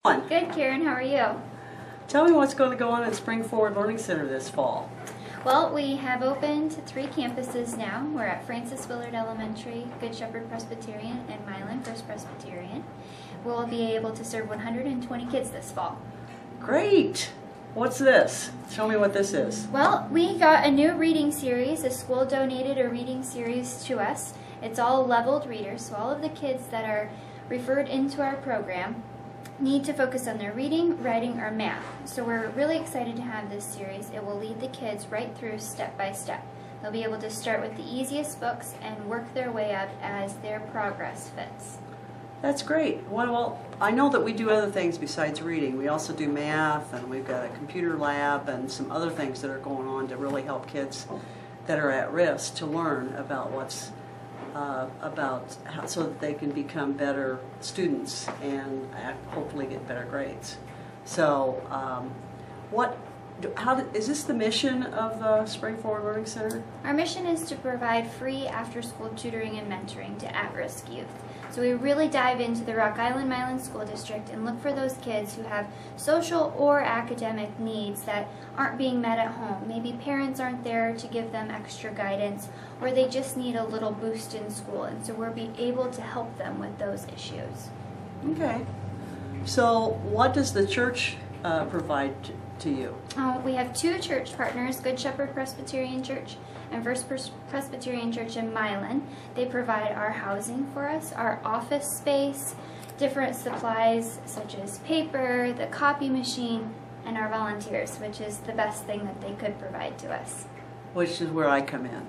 Good, Karen. How are you? Tell me what's going to go on at Spring Forward Learning Center this fall. Well, we have opened 3 campuses now. We're at Francis Willard Elementary, Good Shepherd Presbyterian, and Milan First Presbyterian. We'll be able to serve 120 kids this fall. Great! What's this? Show me what this is. Well, we got a new reading series. The school donated a reading series to us. It's all leveled readers, so all of the kids that are referred into our program need to focus on their reading, writing, or math. So we're really excited to have this series. It will lead the kids right through step by step. They'll be able to start with the easiest books and work their way up as their progress fits. That's great. Well, I know that we do other things besides reading. We also do math, and we've got a computer lab and some other things that are going on to really help kids that are at risk to learn about what's so that they can become better students and hopefully get better grades. So, is this the mission of the Spring Forward Learning Center? Our mission is to provide free after-school tutoring and mentoring to at-risk youth. So we really dive into the Rock Island Milan School District and look for those kids who have social or academic needs that aren't being met at home. Maybe parents aren't there to give them extra guidance, or they just need a little boost in school, and so we'll be able to help them with those issues. Okay. So what does the church provide to you? We have 2 church partners, Good Shepherd Presbyterian Church and First Presbyterian Church in Milan. They provide our housing for us, our office space, different supplies such as paper, the copy machine, and our volunteers, which is the best thing that they could provide to us. Which is where I come in.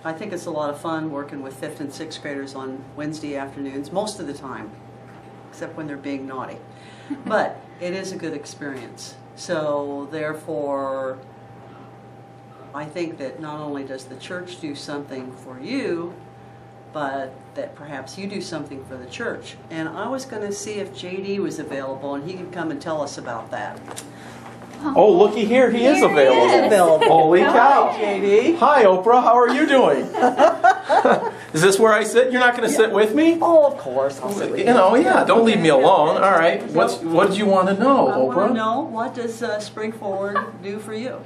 I think it's a lot of fun working with 5th and 6th graders on Wednesday afternoons, most of the time, except when they're being naughty. But it is a good experience. So therefore, I think that not only does the church do something for you, but that perhaps you do something for the church. And I was going to see if JD was available and he could come and tell us about that. Oh, looky here, he is available. He is available. Holy cow. Hi, JD. Hi, Oprah, how are you doing? Is this where I sit? You're not going to sit with me? Oh, of course. I'll sit with you. Yeah, don't leave me alone. All right, what did you want to know, I Oprah? want to know, what does Spring Forward do for you?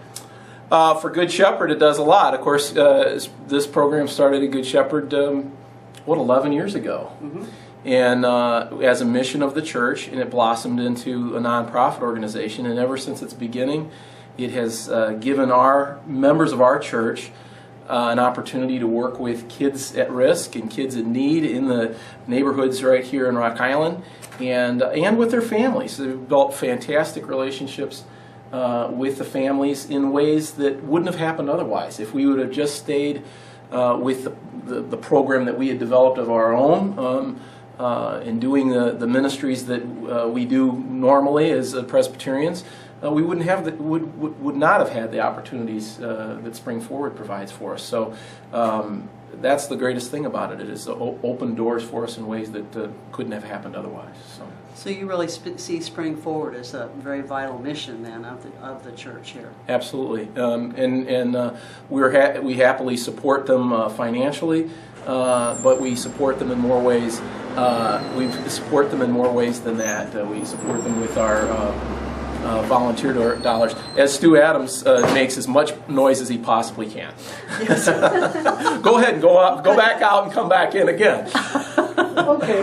For Good Shepherd, it does a lot. Of course, this program started at Good Shepherd, 11 years ago. Mm-hmm. And as a mission of the church, and it blossomed into a nonprofit organization. And ever since its beginning, it has given our members of our church an opportunity to work with kids at risk and kids in need in the neighborhoods right here in Rock Island, and with their families. So they've built fantastic relationships with the families in ways that wouldn't have happened otherwise. If we would have just stayed with the program that we had developed of our own, and doing the ministries that we do normally as Presbyterians, we would not have had the opportunities that Spring Forward provides for us. So that's the greatest thing about it. It has opened doors for us in ways that couldn't have happened otherwise. So you really see Spring Forward as a very vital mission then of the church here. Absolutely, and we happily support them financially, but we support them in more ways. We support them in more ways than that. We support them with our volunteer dollars. As Stu Adams makes as much noise as he possibly can. Yes. Go ahead and go back out and come back in again. Okay,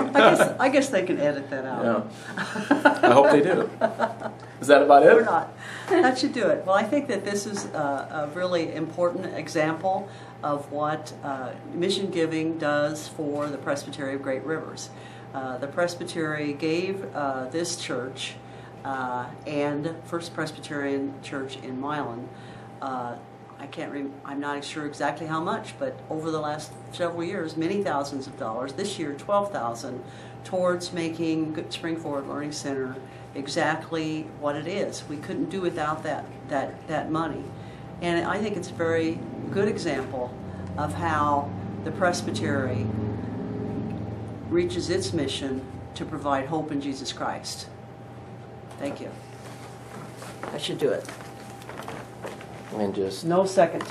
I guess they can edit that out. Yeah. I hope they do. Is that about it? Or not. That should do it. Well, I think that this is a really important example of what mission giving does for the Presbytery of Great Rivers. The Presbytery gave this church and First Presbyterian Church in Milan, I'm not sure exactly how much, but over the last several years, many thousands of dollars, this year $12,000, towards making Spring Forward Learning Center exactly what it is. We couldn't do without that money. And I think it's a very good example of how the Presbytery reaches its mission to provide hope in Jesus Christ. Thank you. That should do it. And just No second.